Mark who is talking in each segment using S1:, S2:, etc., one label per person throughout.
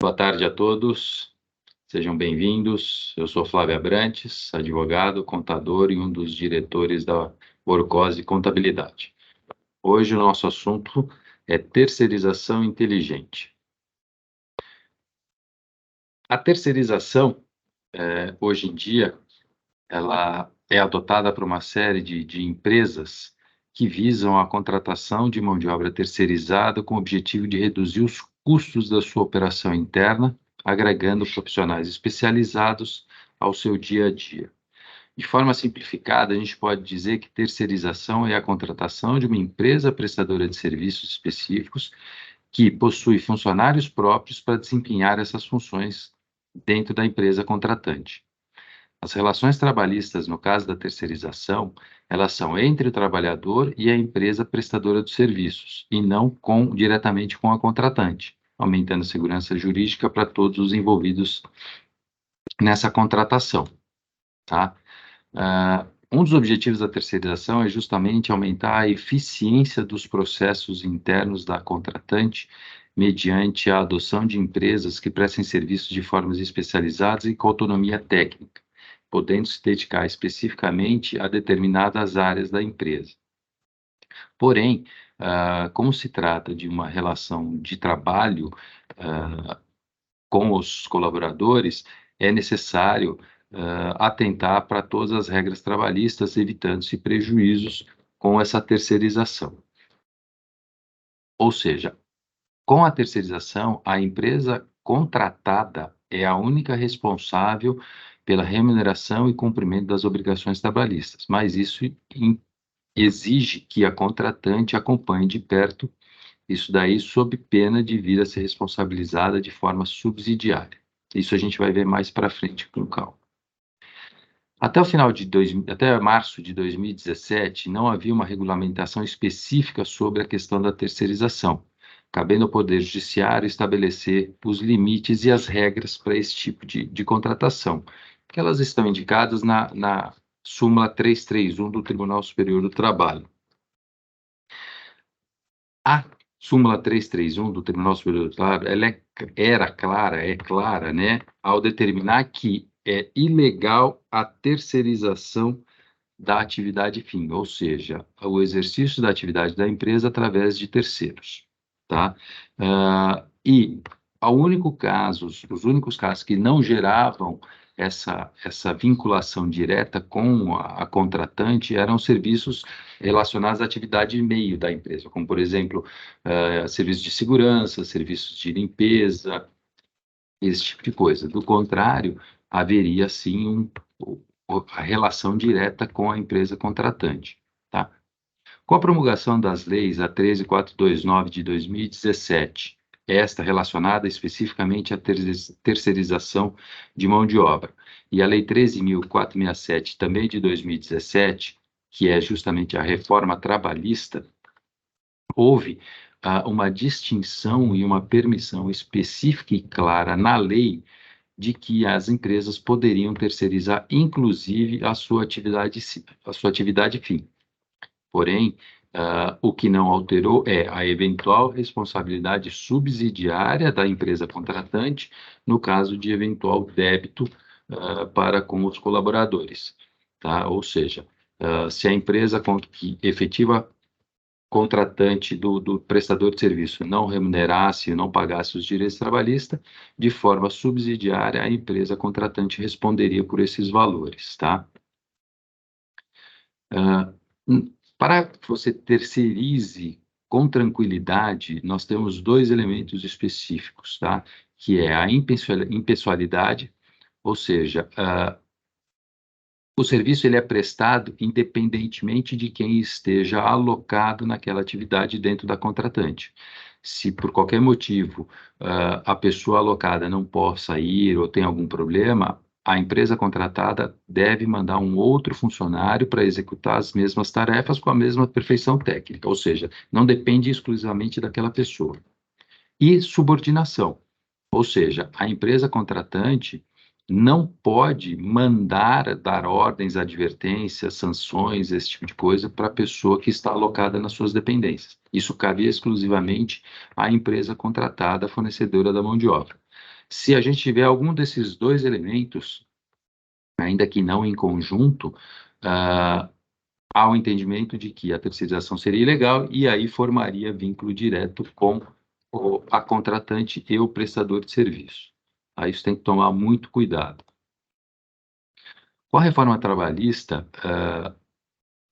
S1: Boa tarde a todos, sejam bem-vindos. Eu sou Flávio Abrantes, advogado, contador e um dos diretores da Orcose Contabilidade. Hoje o nosso assunto é terceirização inteligente. A terceirização, hoje em dia, ela é adotada por uma série de empresas que visam a contratação de mão de obra terceirizada com o objetivo de reduzir os custos da sua operação interna, agregando profissionais especializados ao seu dia a dia. De forma simplificada, a gente pode dizer que terceirização é a contratação de uma empresa prestadora de serviços específicos que possui funcionários próprios para desempenhar essas funções dentro da empresa contratante. As relações trabalhistas, no caso da terceirização, elas são entre o trabalhador e a empresa prestadora de serviços, e não diretamente com a contratante, aumentando a segurança jurídica para todos os envolvidos nessa contratação, tá? Um dos objetivos da terceirização é justamente aumentar a eficiência dos processos internos da contratante, mediante a adoção de empresas que prestem serviços de formas especializadas e com autonomia técnica, podendo se dedicar especificamente a determinadas áreas da empresa. Porém, como se trata de uma relação de trabalho com os colaboradores, é necessário atentar para todas as regras trabalhistas, evitando-se prejuízos com essa terceirização. Ou seja, com a terceirização, a empresa contratada é a única responsável pela remuneração e cumprimento das obrigações trabalhistas, mas isso exige que a contratante acompanhe de perto isso daí sob pena de vir a ser responsabilizada de forma subsidiária. Isso a gente vai ver mais para frente com calma. Até março de 2017, não havia uma regulamentação específica sobre a questão da terceirização, cabendo ao Poder Judiciário estabelecer os limites e as regras para esse tipo de contratação, porque elas estão indicadas na súmula 331 do Tribunal Superior do Trabalho. A súmula 331 do Tribunal Superior do Trabalho, ela é clara, né, ao determinar que é ilegal a terceirização da atividade fim, ou seja, o exercício da atividade da empresa através de terceiros, tá? E os únicos casos que não geravam essa vinculação direta com a contratante eram serviços relacionados à atividade meio da empresa, como, por exemplo, serviços de segurança, serviços de limpeza, esse tipo de coisa. Do contrário, haveria, sim, a relação direta com a empresa contratante, tá? Com a promulgação das leis, a 13429 de 2017, esta relacionada especificamente à terceirização de mão de obra, e a Lei 13.467, também de 2017, que é justamente a reforma trabalhista, houve uma distinção e uma permissão específica e clara na lei de que as empresas poderiam terceirizar, inclusive, a sua atividade fim. Porém, o que não alterou é a eventual responsabilidade subsidiária da empresa contratante, no caso de eventual débito para com os colaboradores, tá? Ou seja, se a empresa que efetiva contratante do prestador de serviço não remunerasse, não pagasse os direitos trabalhistas, de forma subsidiária, a empresa contratante responderia por esses valores, tá? Para que você terceirize com tranquilidade, nós temos dois elementos específicos, tá? Que é a impessoalidade, ou seja, o serviço ele é prestado independentemente de quem esteja alocado naquela atividade dentro da contratante. Se por qualquer motivo a pessoa alocada não possa ir ou tem algum problema, a empresa contratada deve mandar um outro funcionário para executar as mesmas tarefas com a mesma perfeição técnica, ou seja, não depende exclusivamente daquela pessoa. E subordinação, ou seja, a empresa contratante não pode mandar dar ordens, advertências, sanções, esse tipo de coisa para a pessoa que está alocada nas suas dependências. Isso cabe exclusivamente à empresa contratada, fornecedora da mão de obra. Se a gente tiver algum desses dois elementos, ainda que não em conjunto, há o entendimento de que a terceirização seria ilegal e aí formaria vínculo direto com a contratante e o prestador de serviço. Aí isso tem que tomar muito cuidado. Com a reforma trabalhista,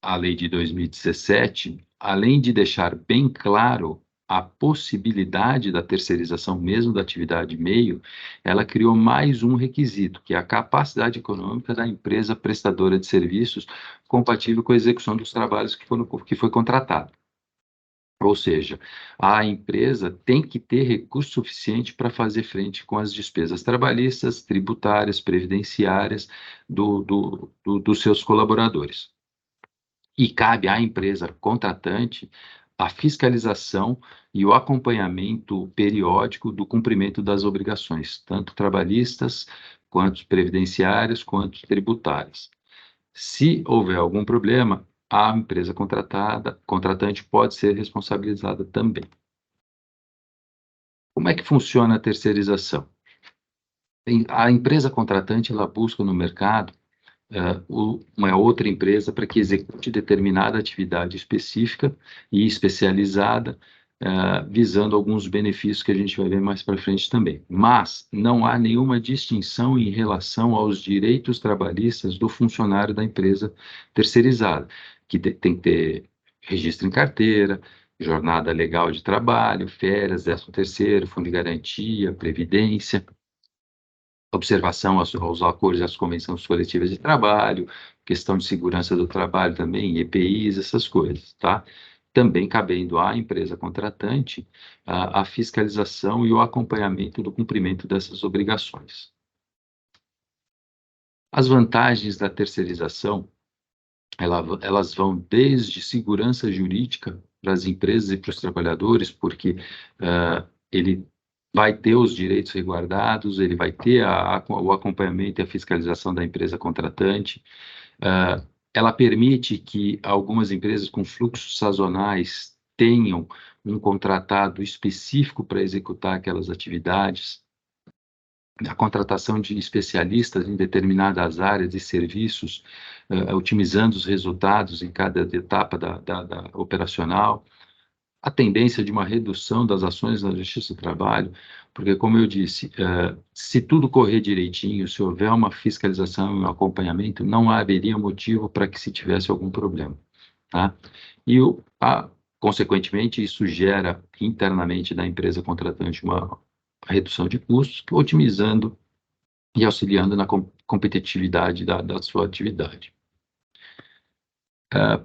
S1: a lei de 2017, além de deixar bem claro a possibilidade da terceirização mesmo da atividade meio, ela criou mais um requisito, que é a capacidade econômica da empresa prestadora de serviços compatível com a execução dos trabalhos que foi contratado. Ou seja, a empresa tem que ter recurso suficiente para fazer frente com as despesas trabalhistas, tributárias, previdenciárias dos seus colaboradores. E cabe à empresa contratante a fiscalização e o acompanhamento periódico do cumprimento das obrigações, tanto trabalhistas, quanto previdenciárias, quanto tributárias. Se houver algum problema, a empresa contratante pode ser responsabilizada também. Como é que funciona a terceirização? A empresa contratante, ela busca no mercado uma outra empresa para que execute determinada atividade específica e especializada, visando alguns benefícios que a gente vai ver mais para frente também. Mas não há nenhuma distinção em relação aos direitos trabalhistas do funcionário da empresa terceirizada, que tem que ter registro em carteira, jornada legal de trabalho, férias, 13º, fundo de garantia, previdência, observação aos acordos e às convenções coletivas de trabalho, questão de segurança do trabalho também, EPIs, essas coisas, tá? Também cabendo à empresa contratante a fiscalização e o acompanhamento do cumprimento dessas obrigações. As vantagens da terceirização, elas vão desde segurança jurídica para as empresas e para os trabalhadores, porque ele vai ter os direitos resguardados, ele vai ter o acompanhamento e a fiscalização da empresa contratante. Ela permite que algumas empresas com fluxos sazonais tenham um contratado específico para executar aquelas atividades. A contratação de especialistas em determinadas áreas e serviços, otimizando os resultados em cada etapa da operacional. A tendência de uma redução das ações na Justiça do Trabalho, porque, como eu disse, se tudo correr direitinho, se houver uma fiscalização e um acompanhamento, não haveria motivo para que se tivesse algum problema, tá? E, consequentemente, isso gera internamente da empresa contratante uma redução de custos, otimizando e auxiliando na competitividade da sua atividade.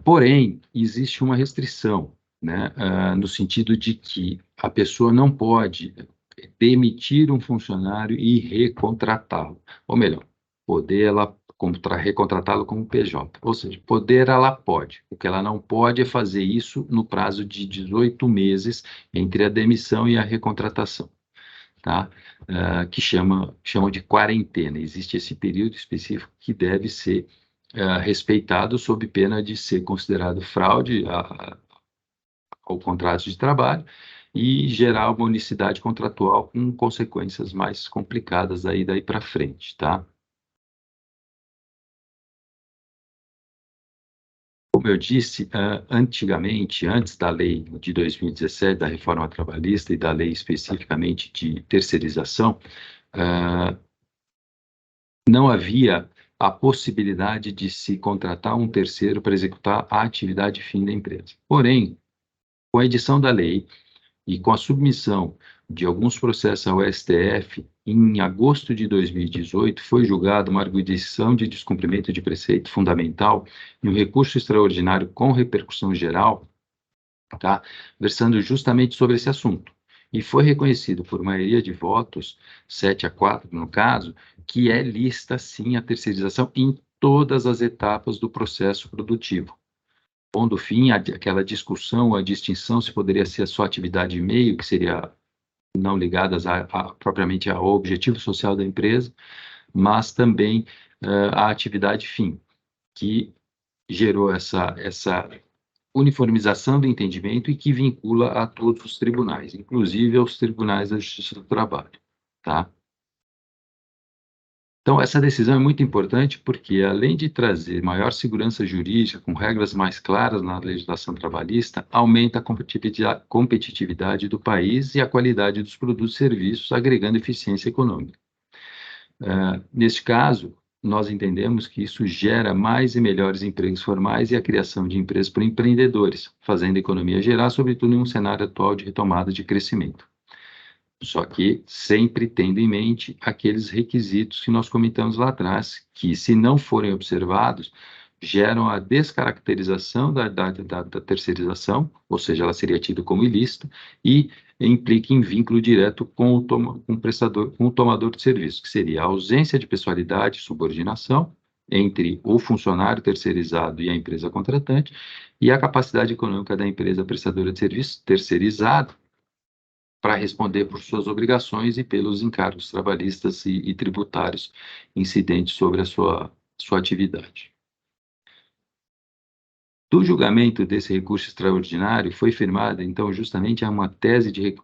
S1: Porém, existe uma restrição, né, no sentido de que a pessoa não pode demitir um funcionário e recontratá-lo, ou melhor, poder ela recontratá-lo como PJ, ou seja, poder ela pode, o que ela não pode é fazer isso no prazo de 18 meses entre a demissão e a recontratação, tá? Que chamam de quarentena. Existe esse período específico que deve ser respeitado sob pena de ser considerado fraude ao contrato de trabalho e gerar uma unicidade contratual com consequências mais complicadas daí para frente, tá? Como eu disse, antigamente, antes da lei de 2017, da reforma trabalhista e da lei especificamente de terceirização, não havia a possibilidade de se contratar um terceiro para executar a atividade fim da empresa. Porém, com a edição da lei e com a submissão de alguns processos ao STF, em agosto de 2018, foi julgada uma arguição de descumprimento de preceito fundamental e um recurso extraordinário com repercussão geral, tá? Versando justamente sobre esse assunto. E foi reconhecido por maioria de votos, 7-4 no caso, que é lícita sim a terceirização em todas as etapas do processo produtivo, pondo fim àquela discussão, a distinção se poderia ser a sua atividade meio, que seria não ligadas propriamente ao objetivo social da empresa, mas também a atividade fim, que gerou essa uniformização do entendimento e que vincula a todos os tribunais, inclusive aos tribunais da Justiça do Trabalho, tá? Então, essa decisão é muito importante porque, além de trazer maior segurança jurídica, com regras mais claras na legislação trabalhista, aumenta a competitividade do país e a qualidade dos produtos e serviços, agregando eficiência econômica. Neste caso, nós entendemos que isso gera mais e melhores empregos formais e a criação de empresas por empreendedores, fazendo a economia gerar, sobretudo em um cenário atual de retomada de crescimento. Só que sempre tendo em mente aqueles requisitos que nós comentamos lá atrás, que, se não forem observados, geram a descaracterização da terceirização, ou seja, ela seria tida como ilícita, e implica em vínculo direto com o prestador, com o tomador de serviço, que seria a ausência de pessoalidade e subordinação entre o funcionário terceirizado e a empresa contratante, e a capacidade econômica da empresa prestadora de serviço terceirizado para responder por suas obrigações e pelos encargos trabalhistas e tributários incidentes sobre a sua atividade. Do julgamento desse recurso extraordinário, foi firmada, então, justamente uma tese de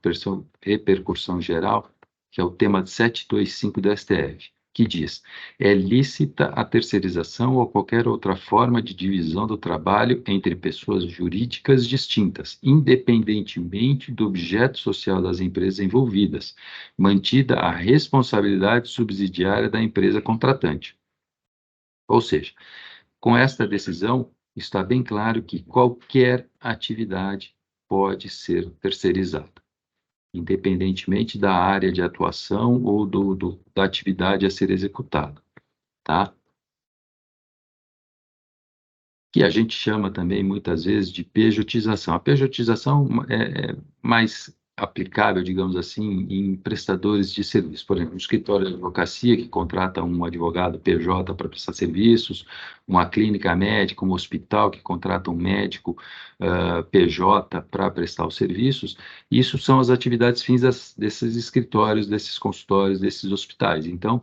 S1: repercussão geral, que é o tema 725 do STF, que diz: é lícita a terceirização ou qualquer outra forma de divisão do trabalho entre pessoas jurídicas distintas, independentemente do objeto social das empresas envolvidas, mantida a responsabilidade subsidiária da empresa contratante. Ou seja, com esta decisão, está bem claro que qualquer atividade pode ser terceirizada, independentemente da área de atuação ou da atividade a ser executada, tá? Que a gente chama também, muitas vezes, de pejotização. A pejotização é mais aplicável, digamos assim, em prestadores de serviços. Por exemplo, um escritório de advocacia que contrata um advogado PJ para prestar serviços, uma clínica médica, um hospital que contrata um médico PJ para prestar os serviços. Isso são as atividades fins desses escritórios, desses consultórios, desses hospitais. Então,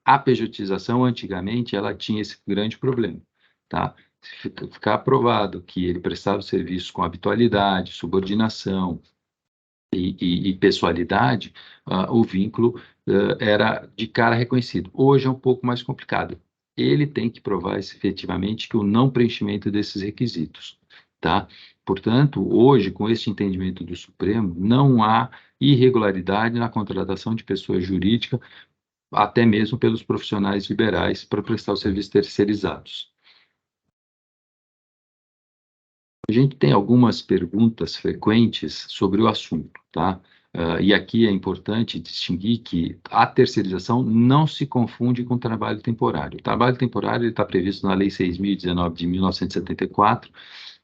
S1: a pejotização, antigamente, ela tinha esse grande problema, tá? Ficar provado que ele prestava o serviço com habitualidade, subordinação e pessoalidade, o vínculo era de cara reconhecido. Hoje é um pouco mais complicado. Ele tem que provar efetivamente que o não preenchimento desses requisitos, tá? Portanto, hoje, com este entendimento do Supremo, não há irregularidade na contratação de pessoa jurídica, até mesmo pelos profissionais liberais, para prestar os serviços terceirizados. A gente tem algumas perguntas frequentes sobre o assunto, tá? E aqui é importante distinguir que a terceirização não se confunde com o trabalho temporário. O trabalho temporário está previsto na Lei 6.019 de 1974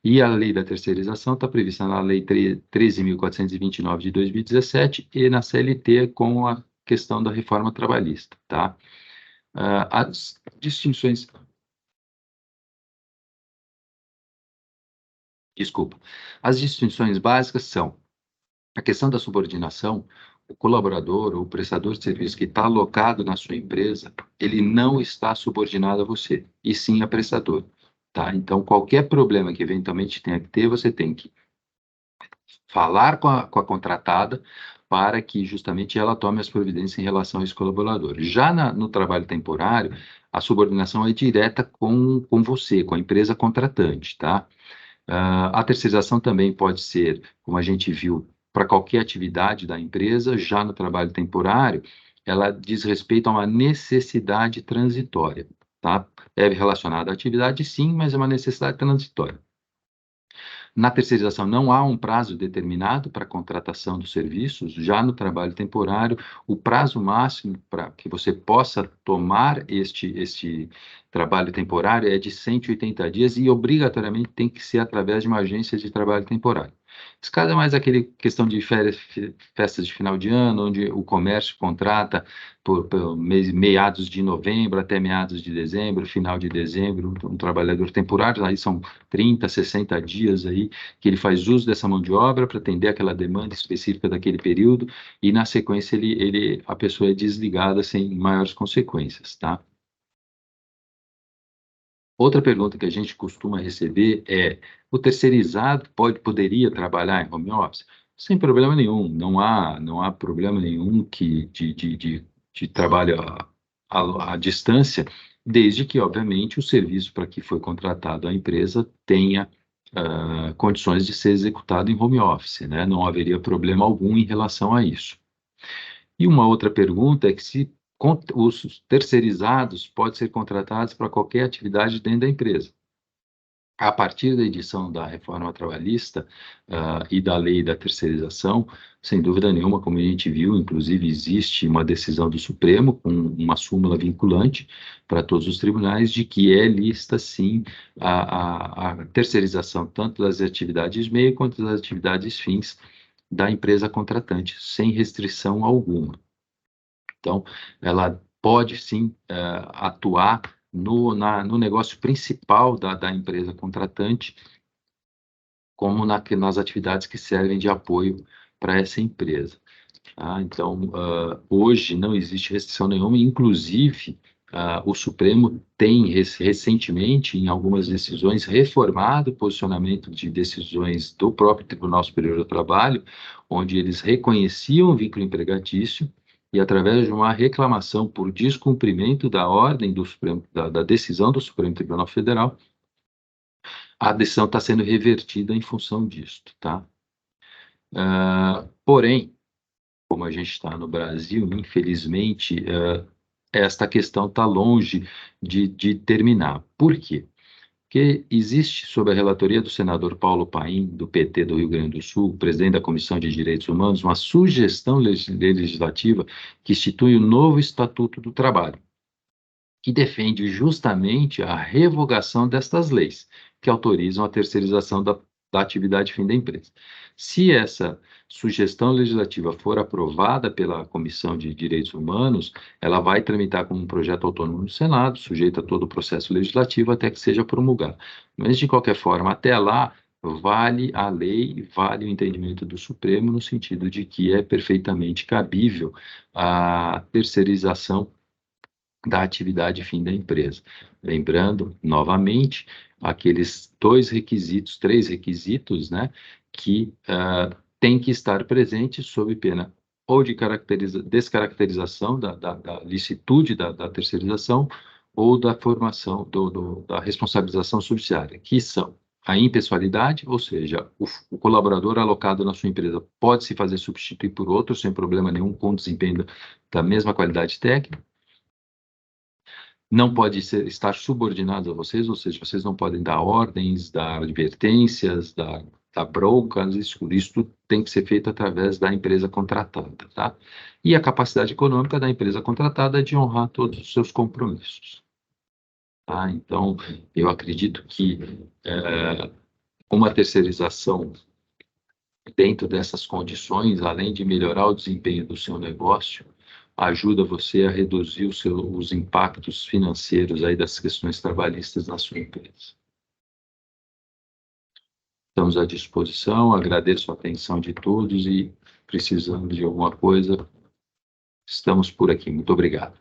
S1: e a Lei da Terceirização está prevista na Lei 13.429 de 2017 e na CLT com a questão da reforma trabalhista, tá? As distinções... Desculpa. As distinções básicas são a questão da subordinação. O colaborador ou o prestador de serviço que está alocado na sua empresa, ele não está subordinado a você, e sim a prestador, tá? Então, qualquer problema que eventualmente tenha que ter, você tem que falar com a contratada para que justamente ela tome as providências em relação a esse colaborador. Já no trabalho temporário, a subordinação é direta com você, com a empresa contratante, tá? A terceirização também pode ser, como a gente viu, para qualquer atividade da empresa. Já no trabalho temporário, ela diz respeito a uma necessidade transitória, tá? É relacionada à atividade, sim, mas é uma necessidade transitória. Na terceirização, não há um prazo determinado para a contratação dos serviços. Já no trabalho temporário, o prazo máximo para que você possa tomar este trabalho temporário é de 180 dias e, obrigatoriamente, tem que ser através de uma agência de trabalho temporário. Esse caso é mais aquele questão de férias, festas de final de ano, onde o comércio contrata por meados de novembro até meados de dezembro, final de dezembro, um trabalhador temporário, aí são 30, 60 dias aí que ele faz uso dessa mão de obra para atender aquela demanda específica daquele período, e na sequência a pessoa é desligada sem maiores consequências, tá? Outra pergunta que a gente costuma receber é: o terceirizado poderia trabalhar em home office? Sem problema nenhum, não há problema nenhum de trabalho à distância, desde que, obviamente, o serviço para que foi contratado a empresa tenha condições de ser executado em home office, né? Não haveria problema algum em relação a isso. E uma outra pergunta é que se os terceirizados podem ser contratados para qualquer atividade dentro da empresa. A partir da edição da reforma trabalhista e da lei da terceirização, sem dúvida nenhuma, como a gente viu, inclusive existe uma decisão do Supremo com uma súmula vinculante para todos os tribunais de que é lista, sim, a terceirização tanto das atividades meio quanto das atividades fins da empresa contratante, sem restrição alguma. Então, ela pode sim atuar no negócio principal da empresa contratante, como nas atividades que servem de apoio para essa empresa. Tá? Então, hoje não existe restrição nenhuma, inclusive o Supremo tem recentemente, em algumas decisões, reformado o posicionamento de decisões do próprio Tribunal Superior do Trabalho, onde eles reconheciam o vínculo empregatício e, através de uma reclamação por descumprimento da ordem do Supremo, da decisão do Supremo Tribunal Federal, a decisão está sendo revertida em função disto, tá? Porém, como a gente está no Brasil, infelizmente, esta questão está longe de terminar. Por quê? Porque existe, sob a relatoria do senador Paulo Paim, do PT do Rio Grande do Sul, presidente da Comissão de Direitos Humanos, uma sugestão legislativa que institui o novo Estatuto do Trabalho, que defende justamente a revogação destas leis, que autorizam a terceirização da atividade fim da empresa. Se essa sugestão legislativa for aprovada pela Comissão de Direitos Humanos, ela vai tramitar como um projeto autônomo no Senado, sujeito a todo o processo legislativo até que seja promulgado. Mas, de qualquer forma, até lá, vale a lei, vale o entendimento do Supremo, no sentido de que é perfeitamente cabível a terceirização da atividade fim da empresa. Lembrando, novamente, aqueles três requisitos, né, que tem que estar presentes sob pena ou de descaracterização da licitude da terceirização ou da formação da responsabilização subsidiária, que são a impessoalidade, ou seja, o colaborador alocado na sua empresa pode se fazer substituir por outro sem problema nenhum, com desempenho da mesma qualidade técnica, não pode estar subordinado a vocês, ou seja, vocês não podem dar ordens, dar advertências, dar broncas, isso tem que ser feito através da empresa contratada, tá? E a capacidade econômica da empresa contratada é de honrar todos os seus compromissos, tá? Então, eu acredito que uma terceirização dentro dessas condições, além de melhorar o desempenho do seu negócio, ajuda você a reduzir os impactos financeiros aí das questões trabalhistas na sua empresa. Estamos à disposição, agradeço a atenção de todos e, precisando de alguma coisa, estamos por aqui. Muito obrigado.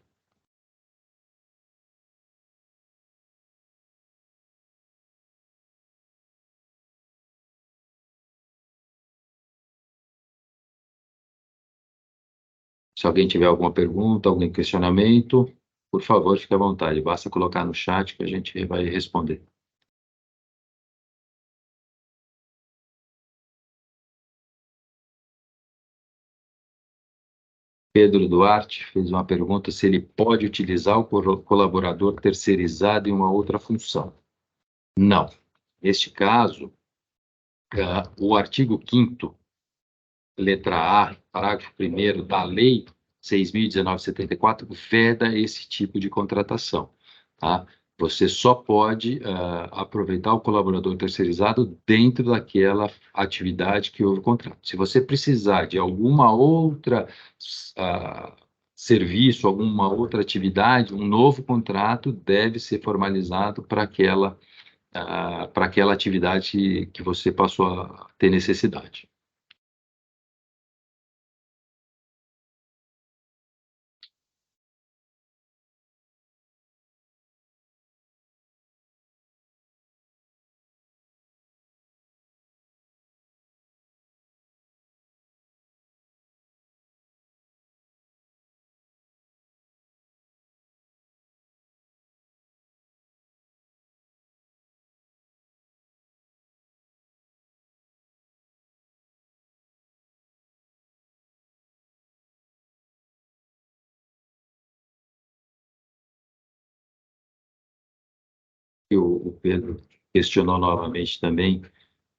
S1: Se alguém tiver alguma pergunta, algum questionamento, por favor, fique à vontade. Basta colocar no chat que a gente vai responder. Pedro Duarte fez uma pergunta se ele pode utilizar o colaborador terceirizado em uma outra função. Não. Neste caso, o artigo 5º, letra A, parágrafo 1º da Lei 6.019/74, veda esse tipo de contratação, tá? Você só pode aproveitar o colaborador terceirizado dentro daquela atividade que houve contrato. Se você precisar de alguma outra serviço, alguma outra atividade, um novo contrato deve ser formalizado para aquela atividade que você passou a ter necessidade. E o Pedro questionou novamente também.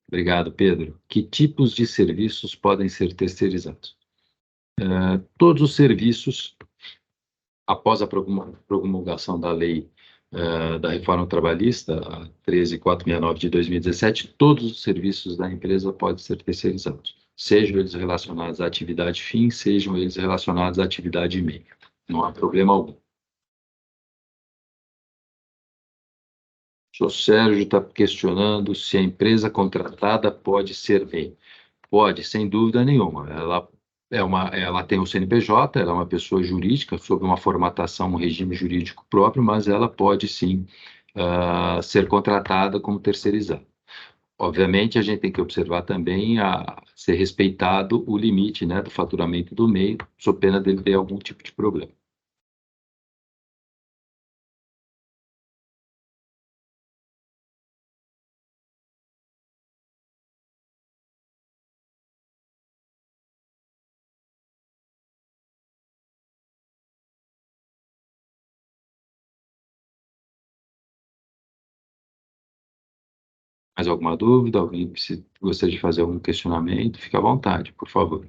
S1: Obrigado, Pedro. Que tipos de serviços podem ser terceirizados? Todos os serviços, após a promulgação da lei da reforma trabalhista, a 13.469 de 2017, todos os serviços da empresa podem ser terceirizados, sejam eles relacionados à atividade fim, sejam eles relacionados à atividade meio. Não há problema algum. O Sérgio está questionando se a empresa contratada pode ser MEI. Pode, sem dúvida nenhuma. Ela tem o CNPJ, ela é uma pessoa jurídica, sob uma formatação, um regime jurídico próprio, mas ela pode sim ser contratada como terceirizada. Obviamente, a gente tem que observar também a ser respeitado o limite, né, do faturamento do MEI, sob pena dele ter algum tipo de problema. Mais alguma dúvida? Alguém gostaria de fazer algum questionamento? Fique à vontade, por favor.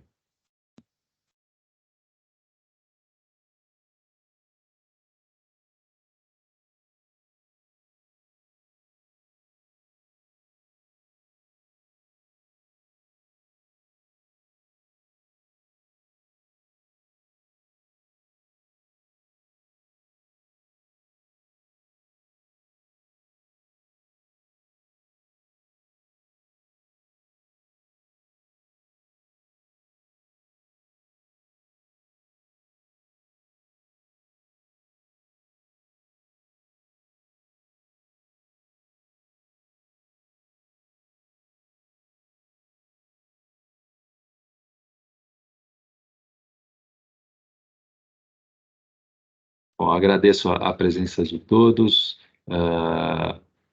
S1: Bom, agradeço a presença de todos.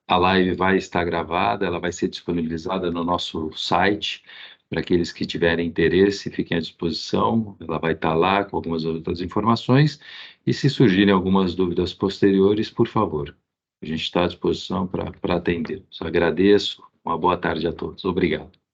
S1: A live vai estar gravada, ela vai ser disponibilizada no nosso site. Para aqueles que tiverem interesse, fiquem à disposição. Ela vai estar lá com algumas outras informações. E se surgirem algumas dúvidas posteriores, por favor, a gente está à disposição para atender. Agradeço. Uma boa tarde a todos. Obrigado.